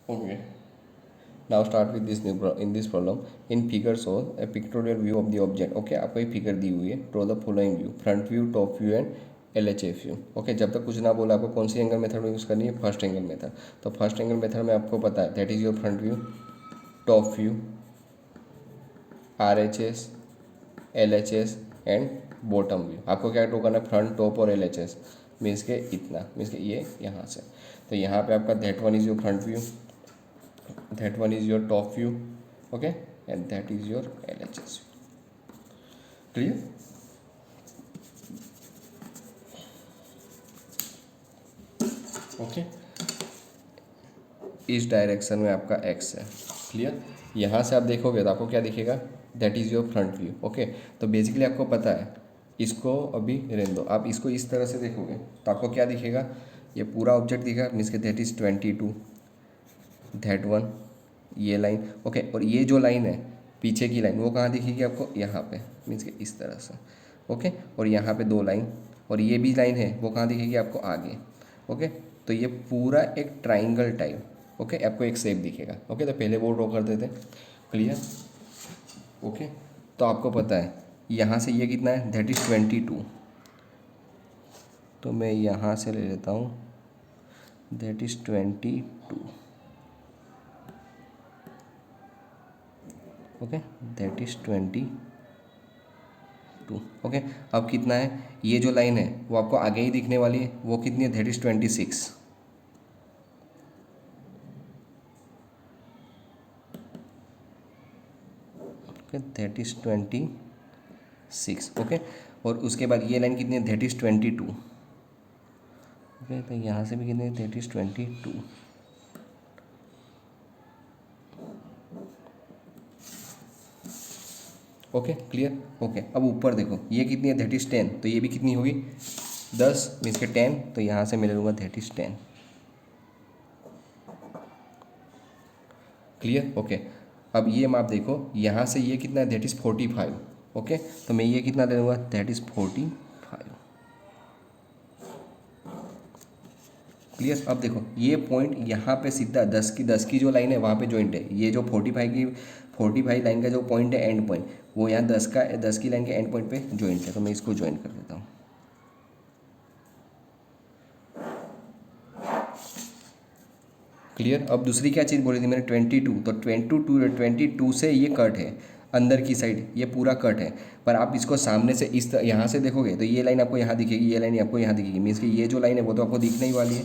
Okay. Now start with this in this problem. In figure shows a pictorial view of the object. Okay, आपको एक figure दी हुई है. Draw the following view: front view, top view and LHF view. Okay, जब तक कुछ ना बोला आपको कौन सी एंगल मेथड यूज़ करनी है? First angle method. तो फर्स्ट एंगल मेथड में आपको पता है that is your front view, top view, RHS, LHS and bottom view. आपको क्या ड्रॉ करना है? फ्रंट, टॉप और LHS. मीन्स के इतना, मीन्स के ये यहाँ से. तो यहाँ पे आपका that one is your front view, that one is your top view, okay, and that is your LHS. Clear? Okay, इस डायरेक्शन में आपका x है. क्लियर? यहाँ से आप देखोगे तो आपको क्या दिखेगा? That is your front view. Okay, तो बेसिकली आपको पता है, इसको अभी रहने दो. आप इसको इस तरह से देखोगे तो आपको क्या दिखेगा? ये पूरा ऑब्जेक्ट दिखेगा. मीन्स के दैट इज़ 22, दैट वन, ये लाइन. ओके, और ये जो लाइन है पीछे की लाइन वो कहाँ दिखेगी आपको? यहाँ पे. मीन्स कि इस तरह से. ओके, और यहाँ पे दो लाइन, और ये भी लाइन है वो कहाँ दिखेगी आपको? आगे. ओके, तो ये पूरा एक ट्राइंगल टाइप. ओके, आपको एक शेप दिखेगा. ओके, तो पहले वो ड्रॉ कर देते. क्लियर? ओके, तो आपको पता है यहाँ से ये कितना है? That is 22. तो मैं यहाँ से ले लेता हूँ, that is 22. Okay, that is 22. Okay, अब कितना है? ये जो लाइन है वो आपको आगे ही दिखने वाली है. वो कितनी है? That is 26. Okay, that is 26. Okay, और उसके बाद ये लाइन कितनी है? That is 22. ओके, तो यहाँ से भी कितनी है? That is 22. Okay, clear? Okay, अब ऊपर देखो ये कितनी है? That is 10. तो ये भी कितनी होगी? 10. मीन्स के 10. तो यहाँ से मैं ले लूँगा दैट इज़ 10. क्लियर? ओके, अब ये माप देखो, यहाँ से ये कितना है? That is 45. ओके, तो मैं ये कितना ले लूँगा? That is 45. क्लियर? अब देखो ये पॉइंट यहाँ पे सीधा 10 की जो लाइन है वहाँ पे जॉइंट है. ये जो 45 लाइन का जो पॉइंट है, एंड पॉइंट, वो यहाँ 10 की लाइन के एंड पॉइंट पे जॉइंट है. तो मैं इसको जॉइंट कर देता हूँ. क्लियर? अब दूसरी क्या चीज़ बोली थी मैंने? 22. तो 22 से ये कट है अंदर की साइड, ये पूरा कट है. पर आप इसको सामने से यहाँ से देखोगे तो ये लाइन आपको यहाँ दिखेगी, ये लाइन आपको यहाँ दिखेगी. मीन्स कि ये जो लाइन है वो तो आपको दिखने ही वाली है.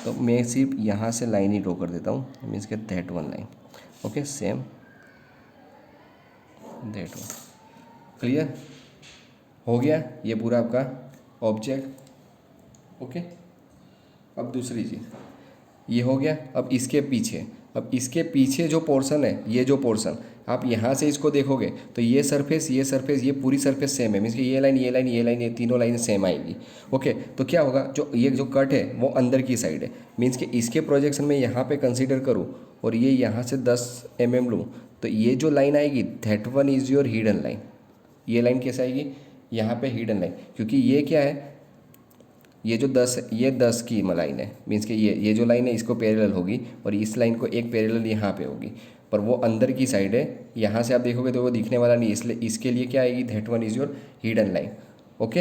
तो मैं सिर्फ यहाँ से लाइन ही ड्रॉ कर देता हूँ. मीन्स कि that one line. Okay, same that one. Clear? हो गया ये पूरा आपका ऑब्जेक्ट. ओके, अब दूसरी चीज़ ये हो गया. अब इसके पीछे जो पोर्शन है, ये जो पोर्शन आप यहाँ से इसको देखोगे तो ये सरफेस, ये पूरी सरफेस सेम है. मीन्स कि ये तीनों लाइन सेम आएगी. ओके, तो क्या होगा? ये जो कट है वो अंदर की साइड है. मीन्स कि इसके प्रोजेक्शन में यहाँ पे कंसीडर करूँ और ये यहाँ से 10 mm लूँ, तो ये जो लाइन आएगी that one is your hidden line. ये लाइन कैसे आएगी? यहाँ पे हिडन लाइन, क्योंकि ये क्या है? ये जो 10 की लाइन है. मीन्स कि ये जो लाइन है इसको पैरेलल होगी, और इस लाइन को एक पैरेलल यहाँ पे होगी, पर वो अंदर की साइड है. यहाँ से आप देखोगे तो वो दिखने वाला नहीं, इसलिए इसके लिए क्या आएगी? That one is your hidden line. Okay,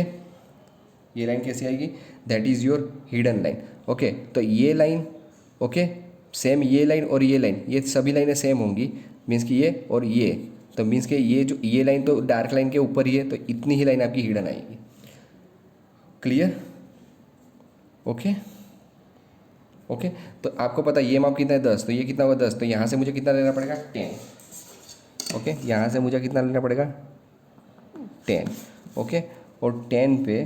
ये लाइन कैसे आएगी? That is your hidden line. Okay, तो ये लाइन, ओके, सेम ये लाइन और ये लाइन, ये सभी लाइनें सेम होंगी. मीन्स कि ये और ये, तो मीन्स कि ये लाइन तो डार्क लाइन के ऊपर ही है, तो इतनी ही लाइन आपकी हिडन आएगी. क्लियर? ओके. ओके, तो आपको पता है ये माप कितना है? 10. तो ये कितना होगा? 10. तो यहाँ से मुझे कितना लेना पड़ेगा? 10. ओके, यहाँ से मुझे कितना लेना पड़ेगा? 10. ओके, और 10 पे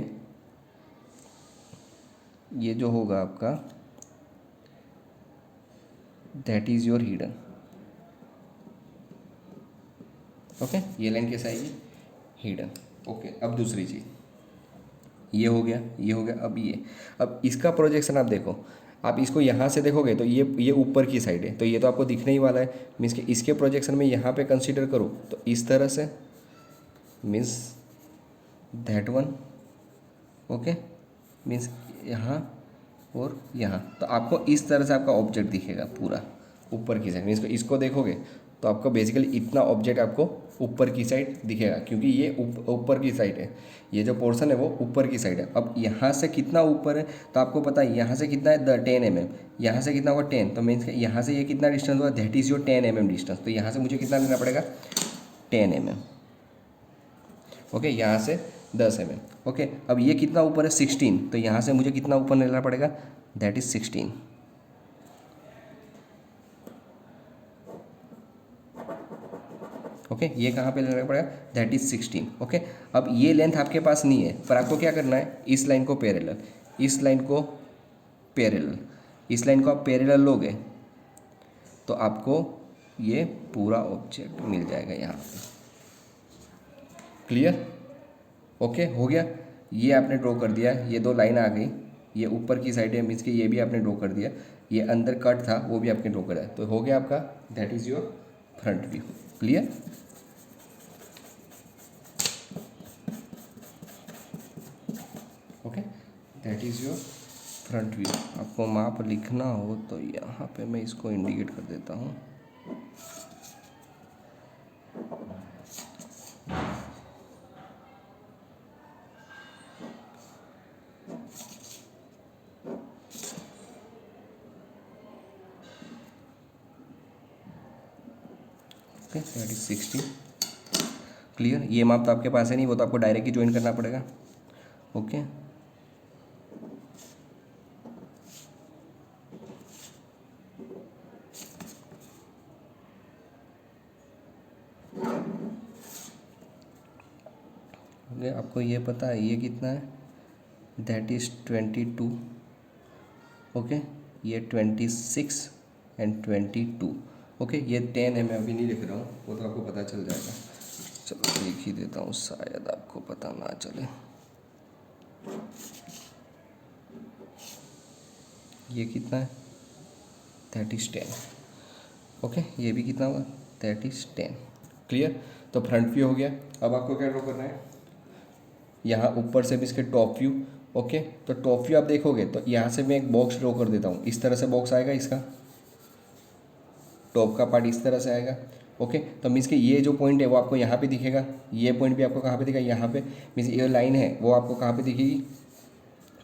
ये जो होगा आपका that is your hidden. Okay, ये लाइन कैसे आएगी? हिडन. ओके, अब दूसरी चीज़ ये हो गया, ये हो गया. अब इसका प्रोजेक्शन आप देखो. आप इसको यहाँ से देखोगे तो ये ऊपर की साइड है, तो ये तो आपको दिखने ही वाला है. मीन्स कि इसके प्रोजेक्शन में यहाँ पे कंसीडर करो तो इस तरह से, means that one. Okay, means यहाँ और यहाँ. तो आपको इस तरह से आपका ऑब्जेक्ट दिखेगा पूरा ऊपर की साइड, मीन्स इसको देखोगे तो आपको बेसिकली इतना ऑब्जेक्ट आपको ऊपर की साइड दिखेगा, क्योंकि ये ऊपर की साइड है, ये जो पोर्शन है वो ऊपर की साइड है। अब यहाँ से कितना ऊपर है, तो आपको पता है यहाँ से कितना है 10 mm, यहाँ से कितना होगा 10, तो मीन्स यहाँ से ये कितना डिस्टेंस होगा, that is your 10 mm distance. तो यहाँ से मुझे कितना लेना पड़ेगा 10 mm, ओके, यहाँ से 10 mm, ओके। अब ये कितना ऊपर है 16, तो यहाँ से मुझे कितना ऊपर लेना पड़ेगा, दैट इज़ 16, ओके। ये कहाँ पे लेना पड़ेगा, दैट इज 16, ओके। अब ये लेंथ आपके पास नहीं है, पर आपको क्या करना है, इस लाइन को पैरेलल, इस लाइन को पैरेलल, इस लाइन को आप पैरेलल लोगे तो आपको ये पूरा ऑब्जेक्ट मिल जाएगा यहाँ पे। क्लियर, ओके, हो गया। ये आपने ड्रॉ कर दिया, ये दो लाइन आ गई, ये ऊपर की साइड है, मीन्स कि ये भी आपने ड्रॉ कर दिया, ये अंदर कट था वो भी आपने ड्रॉ कर दिया, तो हो गया आपका, that is your front view. Clear, okay, that is your front view. आपको माप लिखना हो तो यहाँ पे मैं इसको इंडिकेट कर देता हूँ। Okay, that is 60। क्लियर, ये माप तो आपके पास है नहीं, वो तो आपको डायरेक्ट ही ज्वाइन करना पड़ेगा, ओके। ओके, आपको ये पता है ये कितना है, दैट इज़ 22, ओके, ये 26 एंड 22, ओके। ये 10 है, मैं अभी नहीं लिख रहा हूँ, वो तो आपको पता चल जाएगा। चलो लिख ही देता हूँ, शायद आपको पता ना चले। ये कितना है, दैट इज़ 10, ओके। ये भी कितना होगा, दैट इज़ 10। क्लियर, तो फ्रंट व्यू हो गया। अब आपको क्या ड्रॉ करना है, यहाँ ऊपर से भी इसके टॉप व्यू, ओके। तो टॉप व्यू आप देखोगे तो यहाँ से मैं एक बॉक्स ड्रॉ कर देता हूँ, इस तरह से बॉक्स आएगा, इसका टॉप का पार्ट इस तरह से आएगा, ओके। तो मीन्स कि ये जो पॉइंट है वो आपको यहाँ पे दिखेगा, ये पॉइंट भी आपको कहाँ पे दिखेगा, यहाँ पे। मीन्स ये लाइन है वो आपको कहाँ पे दिखेगी,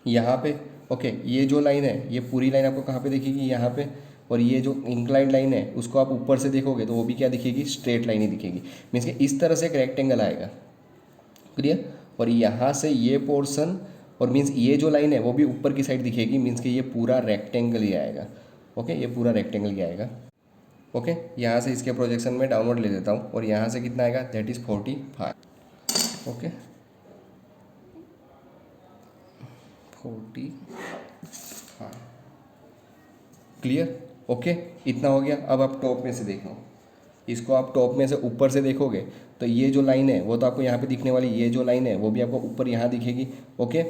यहाँ पे, ओके। ये जो लाइन है ये पूरी लाइन आपको कहाँ पे दिखेगी, यहाँ पे। और ये जो इंक्लाइंड लाइन है उसको आप ऊपर से देखोगे तो वो भी क्या दिखेगी, स्ट्रेट लाइन ही दिखेगी। मीन्स कि इस तरह से एक रेक्टेंगल आएगा, क्लियर। और यहाँ से ये पोर्शन, और मीन्स ये जो लाइन है वो भी ऊपर की साइड दिखेगी, मीन्स कि ये पूरा रेक्टेंगल ही आएगा, ओके। ये पूरा रेक्टेंगल ही आएगा, ओके। यहाँ से इसके प्रोजेक्शन में डाउनवर्ड ले लेता हूँ, और यहाँ से कितना आएगा, that is 45, okay, 45। Clear, okay, इतना हो गया। अब आप टॉप में से देखो, इसको आप टॉप में से ऊपर से देखोगे तो ये जो लाइन है वो तो आपको यहाँ पे दिखने वाली, ये जो लाइन है वो भी आपको ऊपर यहाँ दिखेगी, ओके।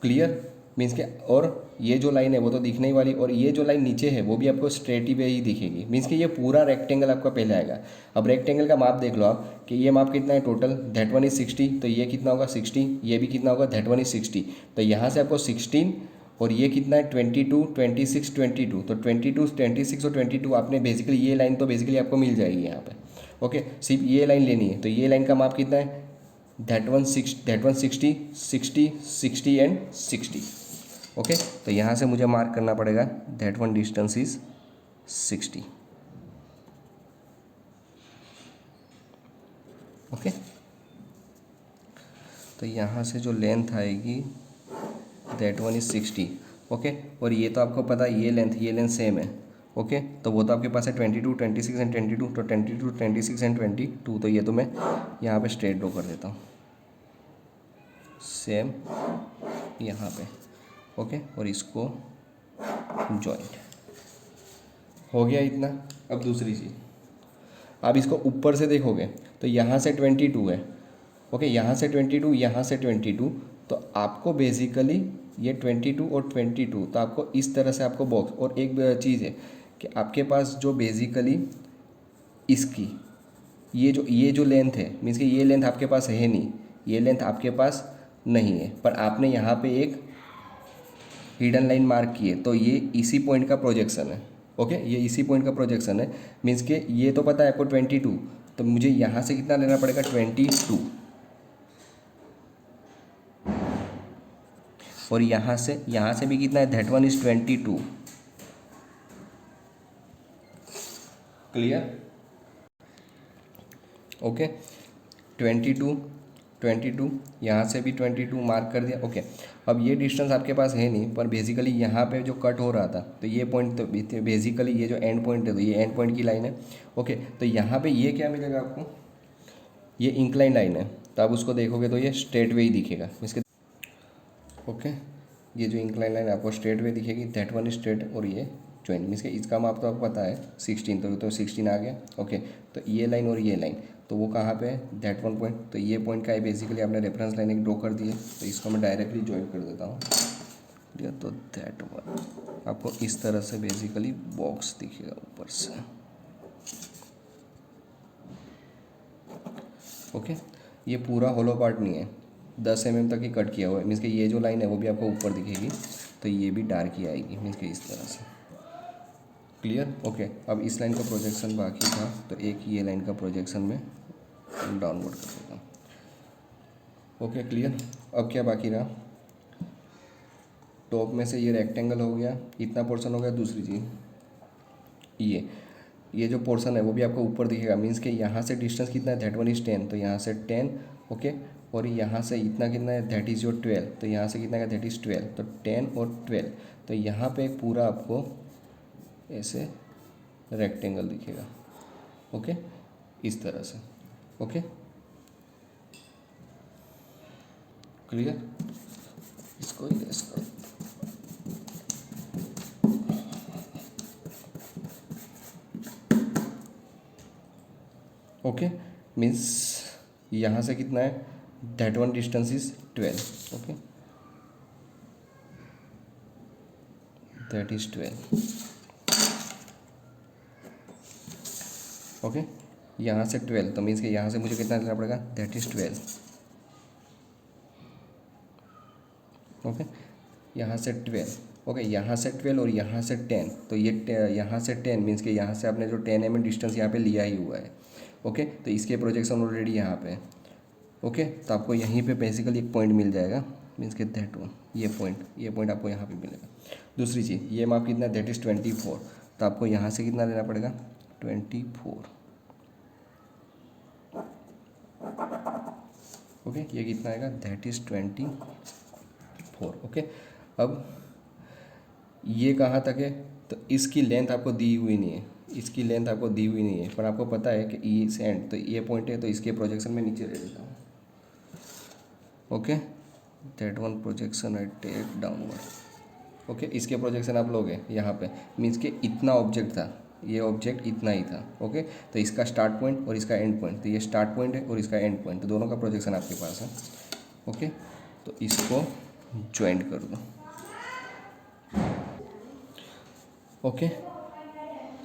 क्लियर, मीन्स के, और ये जो लाइन है वो तो दिखने ही वाली, और ये जो लाइन नीचे है वो भी आपको स्ट्रेट ही पे ही दिखेगी। मीन्स कि ये पूरा रेक्टेंगल आपका पहले आएगा। अब रेक्टेंगल का माप देख लो आप कि ये माप कितना है टोटल, दैट वन इज 60, तो ये कितना होगा 60, ये भी कितना होगा, दैट वन इज 60। तो यहाँ से आपको 16, और ये कितना है 22, 26, 22, तो 22, 26 और 22 आपने बेसिकली, ये लाइन तो बेसिकली आपको मिल जाएगी यहाँ पे, ओके। सिर्फ ये लाइन लेनी है, तो ये लाइन का माप कितना है, दैट वन 60, 60, 60 एंड 60, ओके। तो यहाँ से मुझे मार्क करना पड़ेगा, that one distance is 60, okay. तो यहाँ से जो लेंथ आएगी, दैट वन इज 60, ओके। और ये तो आपको पता है, ये लेंथ सेम है, ओके। तो वो तो आपके पास है 22, 26 एंड 22, तो 22, 26 एंड 22, तो ये तो मैं यहाँ पे स्ट्रेट ड्रॉ कर देता हूँ, सेम यहाँ पे, ओके। और इसको जॉइंट हो गया इतना। अब दूसरी चीज़, आप इसको ऊपर से देखोगे तो यहाँ से 22 है, ओके। यहाँ से 22, यहाँ से 22, तो आपको बेसिकली ये 22 और 22, तो आपको इस तरह से आपको बॉक्स, और एक चीज़ है कि आपके पास जो बेसिकली इसकी ये जो लेंथ है, मीन्स कि ये लेंथ आपके पास है नहीं, ये लेंथ आपके पास नहीं है, पर आपने यहाँ पे एक हिडन लाइन मार्क की है, तो ये इसी पॉइंट का प्रोजेक्शन है, ओके, ये इसी पॉइंट का प्रोजेक्शन है। मीन्स के ये तो पता है आपको 22, तो मुझे यहाँ से कितना लेना पड़ेगा 22, और यहाँ से भी कितना है, that one is 22। Clear? Okay, 22, 22, यहाँ से भी 22 मार्क कर दिया। ओके, अब ये डिस्टेंस आपके पास है नहीं, पर बेसिकली यहाँ पे जो कट हो रहा था, तो ये पॉइंट तो बेसिकली ये जो एंड पॉइंट है, तो ये एंड पॉइंट की लाइन है। ओके, तो यहाँ पे ये क्या मिलेगा आपको, ये इंक्लाइन लाइन है, तो आप उसको देखोगे तो ये स्ट्रेट वे ही दिखेगा इसके। ओके, ये जो इंक्लाइन लाइन आपको स्ट्रेट वे दिखेगी, दैट वन स्ट्रेट, और ये ज्वाइन। मीन्स के इसका माप तो आपको पता है 16, तो 16 आ गया। ओके, तो ये लाइन और ये लाइन, तो वो कहाँ पे है, दैट वन पॉइंट, तो ये पॉइंट का है बेसिकली आपने रेफरेंस लाइन एक ड्रॉ कर दी है, तो इसको मैं डायरेक्टली ज्वाइन कर देता हूँ। ठीक है, तो दैट वन आपको इस तरह से बेसिकली बॉक्स दिखेगा ऊपर से। ओके, ये पूरा होलो पार्ट नहीं है, 10 mm तक ही कट किया हुआ है। मीन्स कि ये जो लाइन है वो भी आपको ऊपर दिखेगी, तो ये भी डार्क ही आएगी, मीन्स कि इस तरह से। क्लियर? ओके, अब इस लाइन का प्रोजेक्शन बाकी था, तो एक ये लाइन का प्रोजेक्शन में डाउनवर्ड कर देता हूँ। Okay, clear? अब क्या बाकी रहा, टॉप में से ये रेक्टेंगल हो गया, इतना पोर्शन हो गया। दूसरी चीज़ ये जो पोर्शन है वो भी आपको ऊपर दिखेगा। मीन्स कि यहाँ से डिस्टेंस कितना है, दैट वन इज 10, तो यहाँ से 10। ओके, और यहाँ से इतना कितना है, दैट इज़ योर 12, तो यहाँ से कितना का, दैट इज़ 12, तो 10 और 12, तो यहाँ पे एक पूरा आपको ऐसे रेक्टेंगल दिखेगा। ओके, इस तरह से। Okay, clear? इसको इरेज कर। ओके, मीन्स यहाँ से कितना है, that one distance is 12। Okay, that is 12। Okay, यहाँ से 12, तो मीन्स कि यहाँ से मुझे कितना लेना पड़ेगा, दैट इज 12। ओके, यहाँ से 12। ओके, यहाँ से 12 और यहाँ से 10, तो ये यहाँ से 10 मीन्स कि यहाँ से आपने जो 10 mm डिस्टेंस यहाँ पे लिया ही हुआ है। ओके, तो इसके प्रोजेक्शन ऑलरेडी यहाँ पे है। ओके, तो आपको यहीं पे बेसिकली एक पॉइंट मिल जाएगा, मीन्स कि दैट वन, ये पॉइंट आपको यहाँ पे मिलेगा। दूसरी चीज़, ये माप कितना, दैट इज़ 24, तो आपको यहाँ से कितना लेना पड़ेगा, 24। ओके, ये कितना आएगा, दैट इज़ 24। ओके, अब ये कहाँ तक है, तो इसकी लेंथ आपको दी हुई नहीं है, इसकी लेंथ आपको दी हुई नहीं है, पर आपको पता है कि ई से एंड, तो ये पॉइंट है, तो इसके प्रोजेक्शन में नीचे ले लेता हूँ। Okay, that one projection I take downward. Okay, इसके प्रोजेक्शन आप लोगे यहाँ पे, मीन्स कि इतना ऑब्जेक्ट था, ये ऑब्जेक्ट इतना ही था। ओके, तो इसका स्टार्ट पॉइंट और इसका एंड पॉइंट, तो ये स्टार्ट पॉइंट है और इसका एंड पॉइंट, तो दोनों का प्रोजेक्शन आपके पास है। ओके, तो इसको ज्वाइंट कर दो। ओके,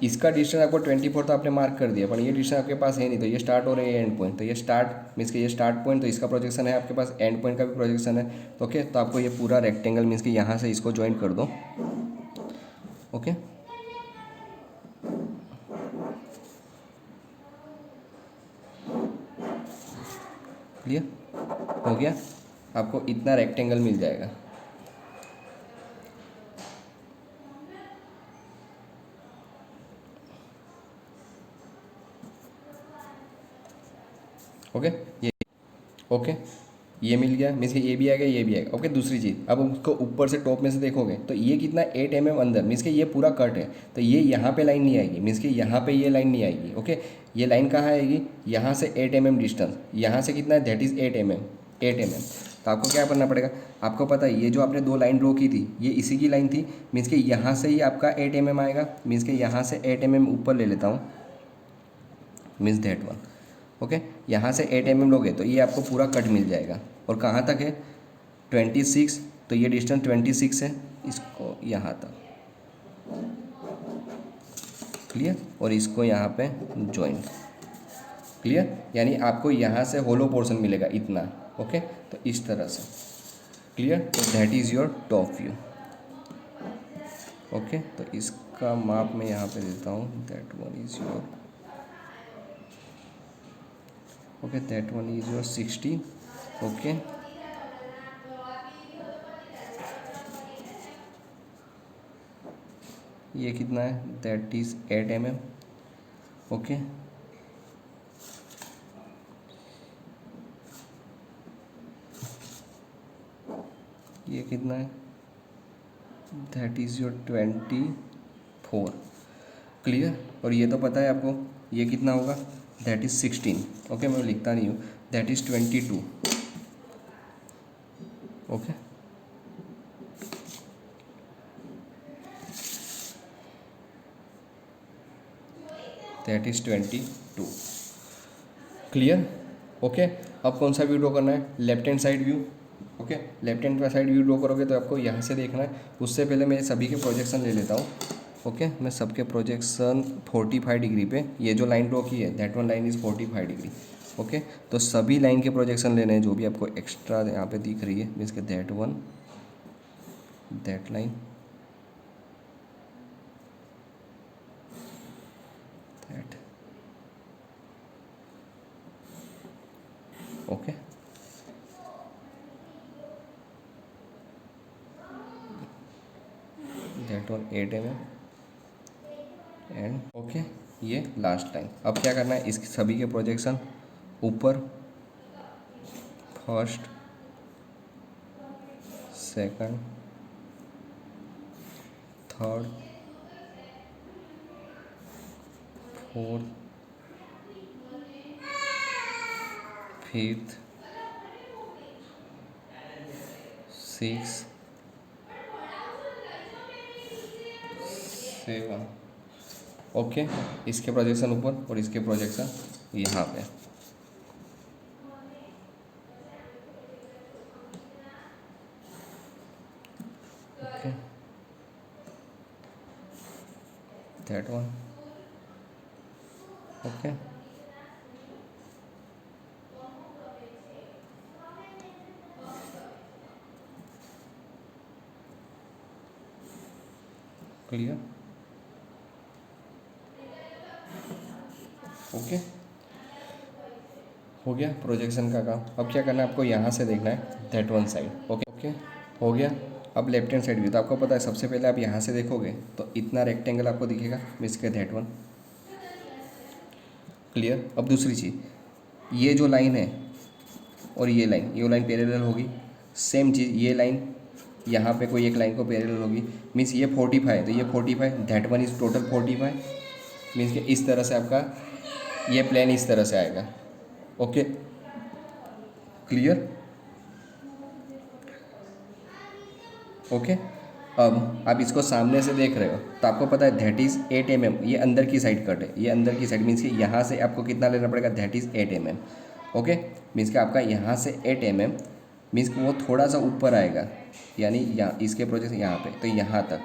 इसका डिस्टेंस आपको 24 तो आपने मार्क कर दिया, पर ये डिस्टेंस आपके पास है नहीं, तो ये स्टार्ट हो रहा है, ये एंड पॉइंट, तो ये स्टार्ट मीन्स कि ये स्टार्ट पॉइंट, तो इसका प्रोजेक्शन है आपके पास, एंड पॉइंट का भी प्रोजेक्शन है। तो ओके, तो आपको ये पूरा रेक्टेंगल मीन्स कि यहाँ से इसको ज्वाइंट कर दो। ओके, क्लियर हो गया, आपको इतना रेक्टेंगल मिल जाएगा। ओके, ओके, ये मिल गया, मीन्स कि ये भी आएगा, ये भी आएगा। ओके, दूसरी चीज़, अब उसको ऊपर से टॉप में से देखोगे तो ये कितना 8 mm अंदर, मीन्स कि ये पूरा कट है, तो ये यहाँ पे लाइन नहीं आएगी, मीन्स कि यहाँ पे ये लाइन नहीं आएगी। ओके, ये लाइन कहाँ आएगी, यहाँ से 8 mm डिस्टेंस, यहाँ से कितना है, दैट इज़ 8 mm, 8 mm। तो आपको क्या करना पड़ेगा, आपको पता है ये जो आपने दो लाइन ड्रॉ की थी, ये इसी की लाइन थी, मीन्स कि यहाँ से ही आपका 8 mm आएगा, मीन्स कि यहाँ से 8 mm ऊपर ले लेता हूँ, मीन्स दैट वन। ओके, यहाँ से 8 mm लोगे तो ये आपको पूरा कट मिल जाएगा, और कहाँ तक है, 26, तो ये डिस्टेंस 26 है, इसको यहाँ तक। क्लियर, और इसको यहाँ पे जॉइंट। क्लियर, यानी आपको यहाँ से होलो पोर्शन मिलेगा इतना। ओके, तो इस तरह से। क्लियर, तो that is your top view. Okay, तो इसका इसका माप मैं यहाँ पे देता हूँ, that one is your, okay, that one is your 60, okay. ये कितना है, दैट इज 8 mm, ओके। ये कितना है, दैट इज़ योर 24, क्लियर। और ये तो पता है आपको ये कितना होगा, दैट इज़ 16, ओके। मैं लिखता नहीं हूँ, that is 22, okay. That is 22, clear, okay. अब कौन सा व्यू ड्रॉ करना है, left hand side view, okay. Left hand side view draw करोगे तो आपको यहाँ से देखना है। उससे पहले मैं सभी के प्रोजेक्शन ले लेता हूँ, ओके। मैं सबके प्रोजेक्शन 45 डिग्री पे, ये जो लाइन ड्रॉ की है that one line is 45 degree, okay. तो सभी लाइन के प्रोजेक्शन लेने हैं जो भी आपको एक्स्ट्रा यहाँ पे दिख रही है, मीन्स के that one, that line, that, okay. That one 8 mm and, okay. ये लास्ट लाइन। अब क्या करना है, इसके सभी के प्रोजेक्शन ऊपर, first, second, third, fourth, fifth, six, seven, okay. इसके प्रोजेक्शन ऊपर और इसके प्रोजेक्शन यहाँ पे, okay. That one, okay. Clear, okay. हो गया प्रोजेक्शन का काम। अब क्या करना है, आपको यहाँ से देखना है that one side, okay, okay. हो गया। अब लेफ्ट हैंड साइड व्यू, तो आपको पता है सबसे पहले आप यहाँ से देखोगे तो इतना रेक्टेंगल आपको दिखेगा, मीन्स के दैट वन, क्लियर। अब दूसरी चीज़, ये जो लाइन है और ये लाइन पैरेलल होगी, सेम चीज़ ये लाइन यहाँ पे कोई एक लाइन को पैरेलल होगी, मीन्स ये 45, तो ये 45, that one is total 45, means कि इस तरह से आपका ये प्लेन इस तरह से आएगा, ओके, क्लियर, ओके। अब आप इसको सामने से देख रहे हो तो आपको पता है दैट इज़ 8 mm, ये अंदर की साइड कट है, ये अंदर की साइड, मीन्स कि यहाँ से आपको कितना लेना पड़ेगा, that is 8 mm, okay. Means कि आपका यहाँ से 8 mm, मीन्स कि वो थोड़ा सा ऊपर आएगा, यानी यहाँ इसके प्रोजेक्शन यहाँ पे तो यहाँ तक,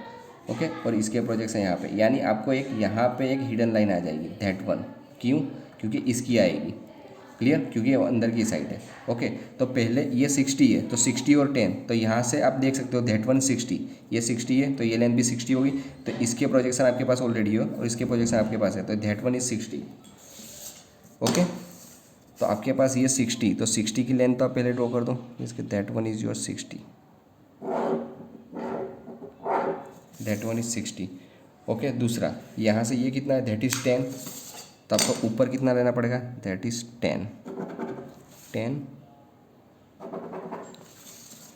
ओके। और इसके प्रोजेक्शन यहाँ पे, यानी आपको एक यहाँ पे एक हिडन लाइन आ जाएगी, दैट वन, क्यों, क्योंकि इसकी आएगी, क्लियर, क्योंकि ये अंदर की साइड है, ओके। तो पहले ये 60 है तो 60 और 10, तो यहाँ से आप देख सकते हो दैट वन 60, ये 60 है तो ये लेंथ भी 60 होगी, तो इसके प्रोजेक्शन आपके पास ऑलरेडी हो और इसके प्रोजेक्शन आपके पास है, तो दैट वन इज 60, ओके। तो आपके पास ये 60, तो 60 की लेंथ तो आप पहले ड्रॉ कर दो, इसके that one is your 60, that one is 60, okay. दूसरा यहाँ से ये कितना है, दैट इज़ 10, तो आपको ऊपर कितना लेना पड़ेगा, दैट इज़ 10,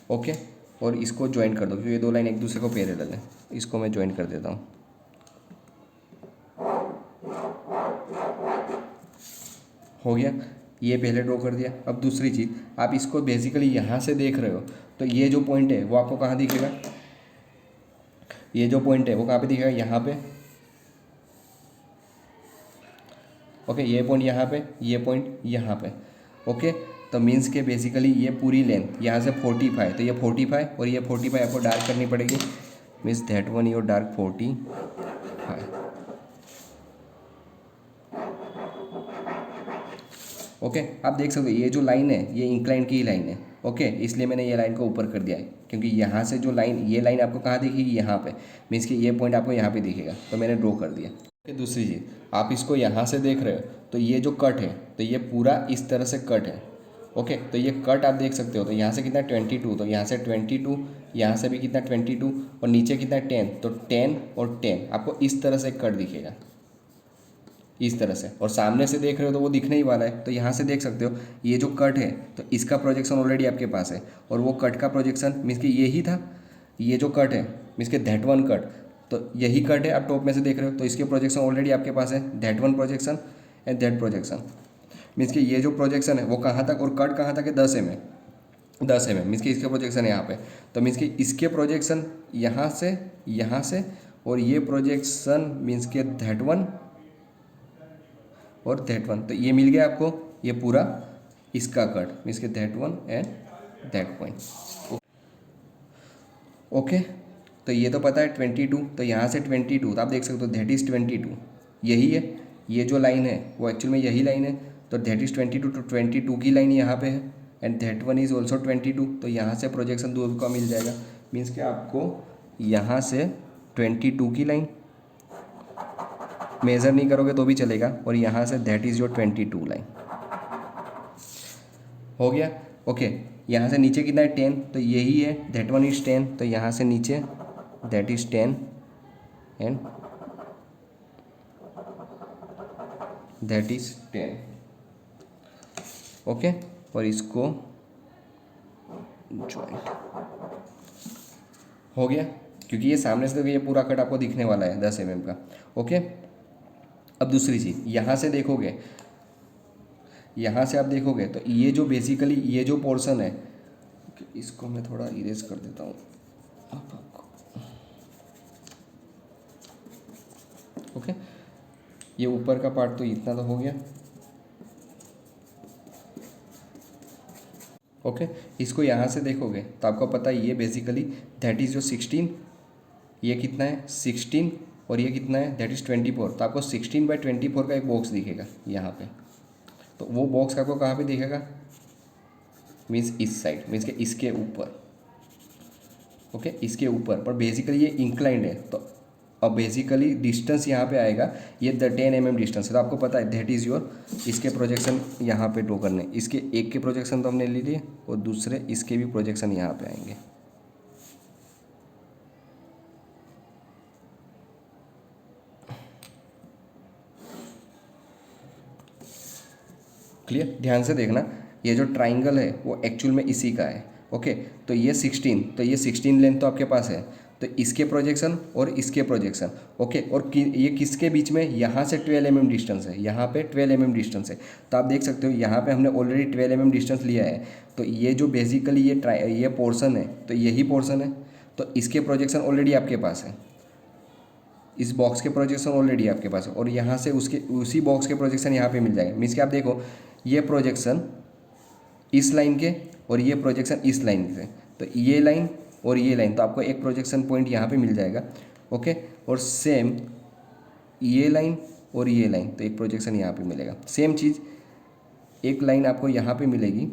ओके। और इसको ज्वाइन कर दो क्योंकि ये दो लाइन एक दूसरे को पैरेलल है, इसको मैं ज्वाइन कर देता हूँ, हो गया। ये पहले ड्रॉ कर दिया। अब दूसरी चीज़, आप इसको बेसिकली यहाँ से देख रहे हो तो ये जो पॉइंट है वो आपको कहाँ दिखेगा, ये जो पॉइंट है वो कहाँ पे दिखेगा, यहाँ पे, ओके। ये पॉइंट यहाँ पे, ये पॉइंट यहाँ पे, ओके। तो मीन्स के बेसिकली ये पूरी लेंथ यहाँ से 45, तो ये 45 और ये 45 आपको डार्क करनी पड़ेगी, means that one your dark 45, okay, आप देख सकते हो ये जो लाइन है ये इंक्लाइन की ही लाइन है। ओके, इसलिए मैंने ये लाइन को ऊपर कर दिया है, क्योंकि यहाँ से जो लाइन, ये लाइन आपको कहाँ दिखेगी, यहाँ पे, मीन्स कि ये पॉइंट आपको यहाँ पे दिखेगा, तो मैंने ड्रॉ कर दिया। ओके, दूसरी चीज़, आप इसको यहाँ से देख रहे हो तो ये जो कट है तो ये पूरा इस तरह से कट है। ओके, तो ये कट आप देख सकते हो, तो यहाँ से कितना 22, तो यहाँ से 22, यहाँ से भी कितना 22, और नीचे कितना 10, तो 10 और 10 आपको इस तरह से कट दिखेगा, इस तरह से। और सामने से देख रहे हो तो वो दिखने ही वाला है, तो यहाँ से देख सकते हो ये जो कट है तो इसका प्रोजेक्शन ऑलरेडी आपके पास है, और वो कट का प्रोजेक्शन मीन्स कि यही था, ये जो कट है मीन्स कि दैट वन कट, तो यही कट है, आप टॉप में से देख रहे हो, तो इसके प्रोजेक्शन ऑलरेडी आपके पास है, that one projection and that projection. Means कि ये जो प्रोजेक्शन है वो कहाँ तक, और कट कहाँ तक है, 10 mm, 10 mm, मीन्स कि इसके प्रोजेक्शन है यहाँ पे, तो मीन्स कि इसके प्रोजेक्शन यहाँ से, और ये प्रोजेक्शन मीन्स के दैट वन और दैट वन, तो ये मिल गया आपको, ये पूरा इसका कट मीन्स के that one and that point. Okay, तो ये तो पता है 22, तो यहाँ से 22, तो आप देख सकते हो दैट इज़ 22, यही है, ये जो लाइन है वो एक्चुअल में यही लाइन है, तो दैट इज़ 22, तो 22 की लाइन यहाँ पे है, and that one is also 22, तो यहाँ से प्रोजेक्शन दो का मिल जाएगा, मीन्स कि आपको यहाँ से 22 की लाइन मेज़र नहीं करोगे तो भी चलेगा, और यहाँ say that is your 22 line हो गया। ओके, यहाँ से नीचे कितना है 10, तो यही है, दैट वन इज़ 10, तो यहाँ से नीचे that is 10 and that is 10। Okay, और इसको जॉइंट हो गया, क्योंकि ये सामने से तो ये पूरा कट आपको दिखने वाला है 10 mm का। ओके, अब दूसरी चीज़, यहाँ से देखोगे, यहाँ से आप देखोगे तो ये जो बेसिकली ये जो पोर्शन है, इसको मैं थोड़ा इरेज कर देता हूँ आपको। ओके, ये ऊपर का पार्ट तो इतना तो हो गया। ओके, इसको यहाँ से देखोगे तो आपको पता है ये बेसिकली दैट इज़ जो 16, ये कितना है 16, और ये कितना है दैट इज़ 24, तो आपको 16/24 का एक बॉक्स दिखेगा यहाँ पे, तो वो बॉक्स आपको कहाँ पे दिखेगा, मीन्स इस साइड, मीन्स के इसके ऊपर। ओके, इसके ऊपर, पर बेसिकली ये इंक्लाइंड है, तो अब बेसिकली डिस्टेंस यहाँ पे आएगा, ये 10 mm डिस्टेंस है, तो आपको पता है दैट इज़ योर, इसके प्रोजेक्शन यहाँ पे ड्रॉ करने, इसके एक के प्रोजेक्शन तो हमने ले लिए, और दूसरे इसके भी प्रोजेक्शन यहाँ पे आएंगे। क्लियर, ध्यान से देखना, ये जो ट्राइंगल है वो एक्चुअल में इसी का है। ओके, तो ये 16, तो ये 16 लेंथ तो आपके पास है, तो इसके प्रोजेक्शन और इसके प्रोजेक्शन। ओके, और ये किसके बीच में, यहाँ से 12 mm डिस्टेंस है, यहाँ पे 12 mm डिस्टेंस है, तो आप देख सकते हो यहाँ पे हमने ऑलरेडी 12 mm डिस्टेंस लिया है, तो ये जो बेसिकली ये पोर्सन है, तो यही पोर्सन है, तो इसके प्रोजेक्शन ऑलरेडी आपके पास है, इस बॉक्स के प्रोजेक्शन ऑलरेडी आपके पास है, और यहाँ से उसके उसी बॉक्स के प्रोजेक्शन यहाँ पे मिल जाएंगे। मीन्स कि आप देखो ये प्रोजेक्शन इस लाइन के, और ये प्रोजेक्शन इस लाइन से, तो ये लाइन और ये लाइन, तो आपको एक प्रोजेक्शन पॉइंट यहाँ पे मिल जाएगा। ओके, और सेम ये लाइन और ये लाइन, तो एक प्रोजेक्शन यहाँ पे मिलेगा। सेम चीज़ एक लाइन आपको यहाँ पे मिलेगी,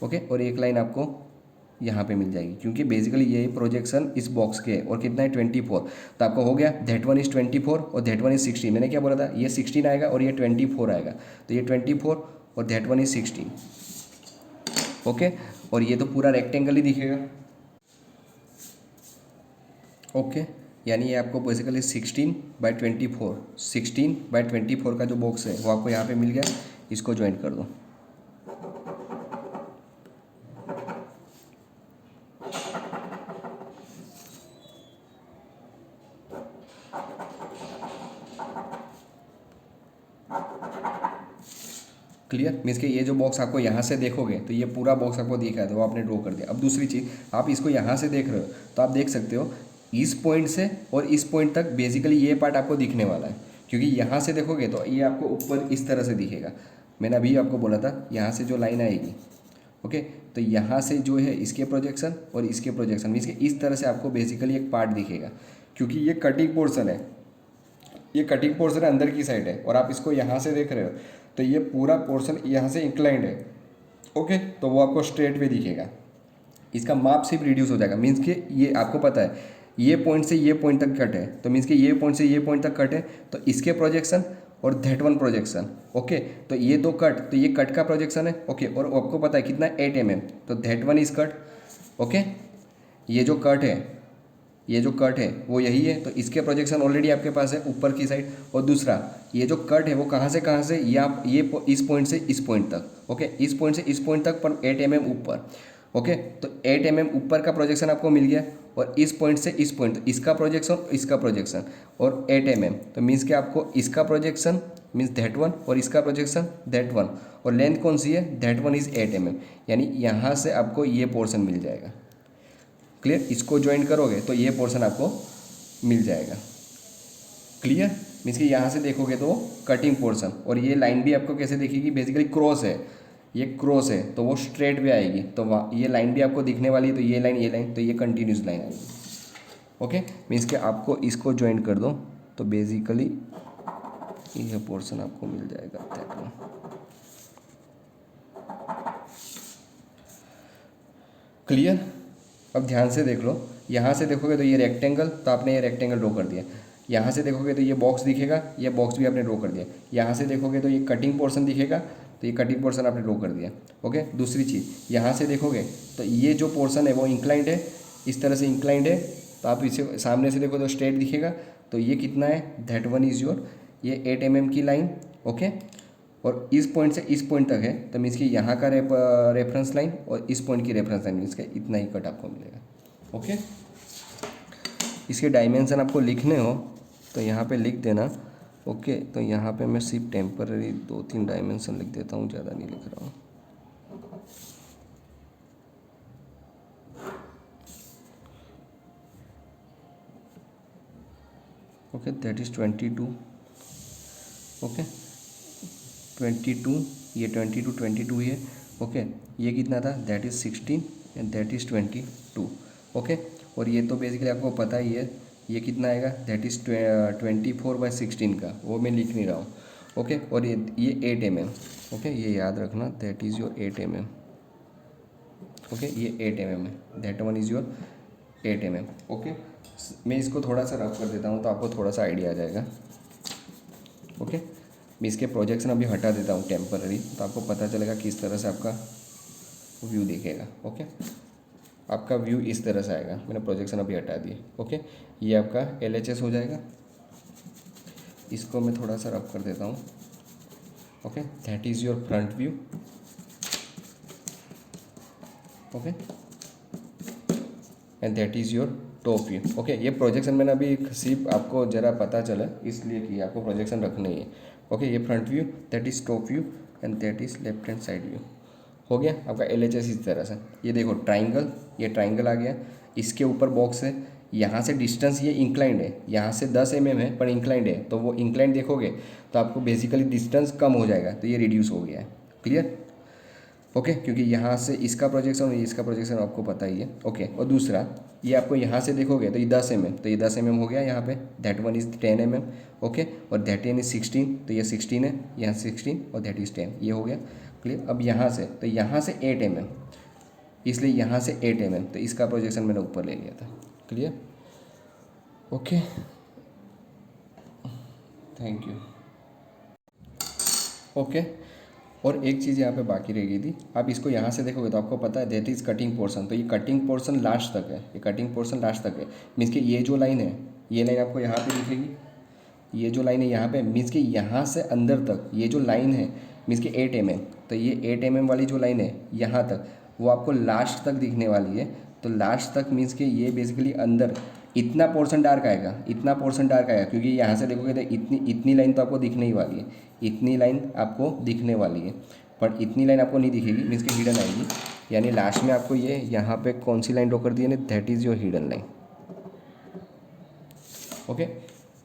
ओके, और एक लाइन आपको यहाँ पे मिल जाएगी, क्योंकि बेसिकली ये प्रोजेक्शन इस बॉक्स के है, और कितना है 24, तो आपको हो गया दैट वन इज़ 24 और दैट वन इज़ 16। मैंने क्या बोला था, ये 16 आएगा और ये 24 आएगा, तो ये 24 और दैट वन इज़ 16। ओके, और ये तो पूरा रेक्टेंगल ही दिखेगा। ओके, यानी ये आपको बेसिकली 16/24 का जो बॉक्स है वो आपको यहाँ पे मिल गया, इसको ज्वाइन कर दो। क्लियर, मीन्स कि ये जो बॉक्स आपको यहाँ से देखोगे तो ये पूरा बॉक्स आपको दिखा है, तो वो आपने ड्रॉ कर दिया। अब दूसरी चीज़, आप इसको यहाँ से देख रहे हो तो आप देख सकते हो इस पॉइंट से और इस पॉइंट तक बेसिकली ये पार्ट आपको दिखने वाला है, क्योंकि यहाँ से देखोगे तो ये आपको ऊपर इस तरह से दिखेगा। मैंने अभी आपको बोला था यहाँ से जो लाइन आएगी, ओके, तो यहाँ से जो है इसके प्रोजेक्शन और इसके प्रोजेक्शन, मीन्स कि इस तरह से आपको बेसिकली एक पार्ट दिखेगा, क्योंकि ये कटिंग पोर्शन है, ये कटिंग पोर्शन अंदर की साइड है और आप इसको यहाँ से देख रहे हो तो ये पूरा पोर्शन यहाँ से इंक्लाइंड है। ओके, तो वो आपको स्ट्रेट वे दिखेगा। इसका माप सिर्फ रिड्यूस हो जाएगा, मीन्स कि ये आपको पता है ये पॉइंट से ये पॉइंट तक कट है, तो मीन्स कि ये पॉइंट से ये पॉइंट तक कट है, तो इसके प्रोजेक्शन और दैट वन प्रोजेक्शन। ओके, तो ये दो कट, तो ये कट का प्रोजेक्शन है। ओके, और आपको पता है कितना 8 mm, तो that one is cut. Okay, ये जो कट है वो यही है, तो इसके प्रोजेक्शन ऑलरेडी आपके पास है ऊपर की साइड। और दूसरा ये जो कट है वो कहाँ से ये इस पॉइंट से इस पॉइंट तक। ओके, इस पॉइंट से इस पॉइंट तक पर 8 mm ऊपर। ओके, तो 8 mm ऊपर का प्रोजेक्शन आपको मिल गया, और इस पॉइंट से इस पॉइंट, इसका प्रोजेक्शन और 8 mm, तो मीन्स कि आपको इसका प्रोजेक्शन मीन्स दैट वन और इसका प्रोजेक्शन दैट वन, और लेंथ कौन सी है, दैट वन इज 8 mm, यानी यहाँ से आपको ये पोर्शन मिल जाएगा। क्लियर, इसको ज्वाइन करोगे तो ये पोर्शन आपको मिल जाएगा। क्लियर, मीन्स कि यहाँ से देखोगे तो कटिंग पोर्शन, और ये लाइन भी आपको कैसे दिखेगी, बेसिकली क्रॉस है, ये क्रॉस है तो वो स्ट्रेट पे आएगी, तो ये लाइन भी आपको दिखने वाली है, तो ये लाइन तो ये कंटिन्यूस लाइन आएगी। ओके, मीन्स कि आपको इसको ज्वाइन कर दो तो बेसिकली ये पोर्शन आपको मिल जाएगा दैट वन। क्लियर, अब ध्यान से देख लो, यहाँ से देखोगे तो ये रेक्टेंगल, तो आपने ये रेक्टेंगल ड्रॉ कर दिया। यहाँ से देखोगे तो ये बॉक्स दिखेगा, ये बॉक्स भी आपने ड्रॉ कर दिया। यहाँ से देखोगे तो ये कटिंग पोर्शन दिखेगा, तो ये कटिंग पोर्शन आपने ड्रॉ कर दिया। ओके, दूसरी चीज़ यहाँ से देखोगे तो ये जो पोर्शन है वो इंक्लाइंड है, इस तरह से इंक्लाइंड है, तो आप इसे सामने से देखो तो स्ट्रेट दिखेगा, तो ये कितना है, दैट वन इज़ योर ये 8 mm की लाइन। ओके, और इस पॉइंट से इस पॉइंट तक है, तो मीन्स कि यहाँ का रेफरेंस लाइन और इस पॉइंट की रेफरेंस लाइन, मीन्स का इतना ही कट आपको मिलेगा। ओके, इसके डायमेंशन आपको लिखने हो तो यहाँ पे लिख देना। ओके, तो यहाँ पे मैं सिर्फ टेम्पररी 2-3 डायमेंशन लिख देता हूँ, ज़्यादा नहीं लिख रहा हूँ। Okay, that is 22। ओके, 22, ये 22 ही है। ओके, ये कितना था, that is 16 and that is 22। Okay, और ये तो बेसिकली आपको पता ही है, ये कितना आएगा, दैट इज़ 24/16 का, वो मैं लिख नहीं रहा हूँ। ओके, और ये 8 mm। ओके, ये याद रखना, that is your 8 mm। Okay, ये 8 mm है, that one is your 8 mm। Okay, मैं इसको थोड़ा सा रफ कर देता हूँ तो आपको थोड़ा सा आइडिया आ जाएगा। ओके, मैं इसके प्रोजेक्शन अभी हटा देता हूँ टेम्पररी, तो आपको पता चलेगा किस तरह से आपका व्यू दिखेगा। ओके, आपका व्यू इस तरह से आएगा, मैंने प्रोजेक्शन अभी हटा दिए। ओके, ये आपका LHS हो जाएगा, इसको मैं थोड़ा सा रफ कर देता हूँ। Okay, that is your front view. Okay, and that is your top view. Okay, ये प्रोजेक्शन मैंने अभी सिर्फ आपको ज़रा पता चला इसलिए कि आपको प्रोजेक्शन रखना ही है। ओके, ये front view, that is top view and that is left hand side view. हो गया आपका LHS इस तरह से। ये देखो ट्राइंगल, ये ट्राइंगल आ गया, इसके ऊपर बॉक्स है, यहाँ से डिस्टेंस ये इंक्लाइंड है, यहाँ से 10 mm है पर इंक्लाइंड है, तो वो इंक्लाइंड देखोगे तो आपको बेसिकली डिस्टेंस कम हो जाएगा, तो ये रिड्यूस हो गया है। क्लियर, ओके, क्योंकि यहाँ से इसका प्रोजेक्शन और इसका प्रोजेक्शन आपको पता ही है। ओके, और दूसरा ये आपको यहाँ से देखोगे तो ये 10 mm, तो ये 10 mm हो गया यहाँ पे, that one is 10 mm। Okay, और दैट वन इज़ 16, तो ये 16 है, यहाँ 16 और दैट इज़ 10, ये हो गया। क्लियर, अब यहाँ से तो यहाँ से 8 mm, इसलिए यहाँ से 8 mm, तो इसका प्रोजेक्शन मैंने ऊपर ले लिया था। Clear, okay, thank you. Okay, और एक चीज़ यहाँ पे बाकी रह गई थी, आप इसको यहाँ से देखोगे तो आपको पता है दैट इज़ कटिंग पोर्शन, तो ये कटिंग पोर्शन लास्ट तक है, ये कटिंग पोर्शन लास्ट तक है। मीन्स कि ये जो लाइन है, ये लाइन आपको यहाँ पे दिखेगी, ये जो लाइन है यहाँ पे, मीन्स कि यहाँ से अंदर तक ये जो लाइन है, मीन्स कि 8 mm, तो ये 8 mm वाली जो लाइन है यहाँ तक, वो आपको लास्ट तक दिखने वाली है। तो लास्ट तक मीन्स कि ये बेसिकली अंदर इतना पोर्शन डार्क आएगा, इतना पोर्शन डार्क आएगा, क्योंकि यहाँ से देखोगे तो इतनी लाइन तो आपको दिखने ही वाली है, इतनी लाइन आपको दिखने वाली है, पर इतनी लाइन आपको नहीं दिखेगी, मीन्स कि हिडन आएगी। यानी लास्ट में आपको ये यहाँ पे कौन सी लाइन ड्रॉ कर दी है, that is your hidden line. Okay,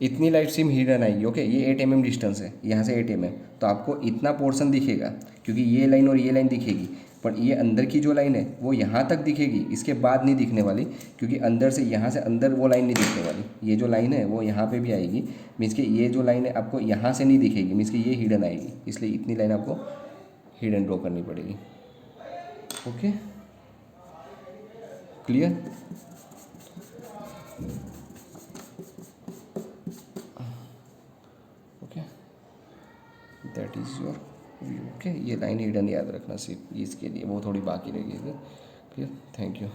इतनी लाइट सिम हिडन आएगी। ओके, ये 8 mm डिस्टेंस है, यहाँ से 8 mm, तो आपको इतना पोर्शन दिखेगा, क्योंकि ये लाइन और ये लाइन दिखेगी, पर ये अंदर की जो लाइन है वो यहाँ तक दिखेगी, इसके बाद नहीं दिखने वाली, क्योंकि अंदर से यहाँ से अंदर वो लाइन नहीं दिखने वाली। ये जो लाइन है वो यहाँ पे भी आएगी, मीन्स कि ये जो लाइन है आपको यहाँ से नहीं दिखेगी, मीन्स कि ये हिडन आएगी, इसलिए इतनी लाइन आपको हिडन ड्रॉ करनी पड़ेगी। Okay, clear? Okay, that is your view. Okay, ये लाइन हिडन याद रखना सिर्फ इसके लिए, वो थोड़ी बाकी रहेगी। Clear, thank you.